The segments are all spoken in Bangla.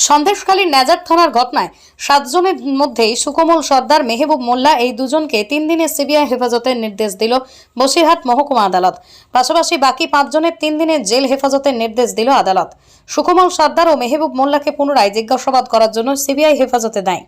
সন্দেশখালীর নেজার থানার ঘটনায় 7 জনের মধ্যে সুকোমল সর্দার, মেহবুব মোল্লা এই দুজনকে 3 দিনের সিবিআই হেফাজতের নির্দেশ দিল বসিরহাট মহকুমা আদালত। পাশাপাশি বাকি 5 জনের 3 দিনের জেল হেফাজতের নির্দেশ দিল আদালত। সুকোমল সর্দার ও মেহবুব মোল্লাকে পুনরায় জিজ্ঞাসাবাদ করার জন্য সিবিআই হেফাজতে দেয়।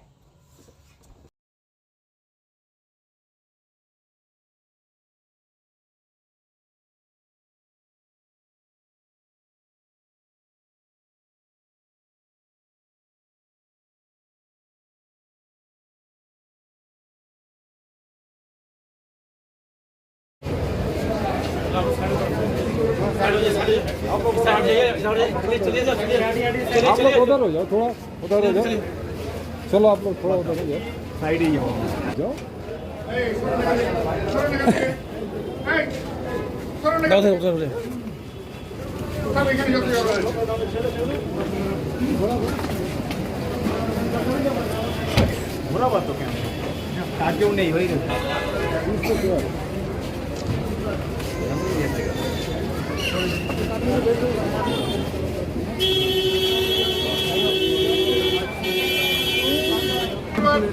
आप लोग उधर हो जाओ, थोड़ा उधर हो जाओ। चलो आप लोग थोड़ा उधर हो जाओ, साइड ही जाओ। बुरा बात तो क्या काटे नहीं वही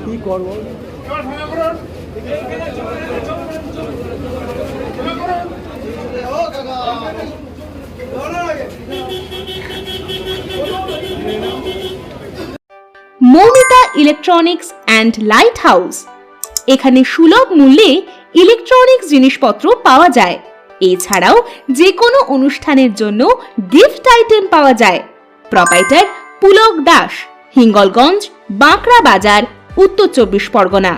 কি করবো Moumita electronics and light house. এখানে সুলভ মূল্যে ইলেকট্রনিক্স জিনিসপত্র পাওয়া যায়। এছাড়াও যে কোনো অনুষ্ঠানের জন্য গিফট আইটেম পাওয়া যায়। প্রোপাইটার পুলক দাস, হিঙ্গলগঞ্জ, বাঁকড়া বাজার, উত্তর 24 পরগনা।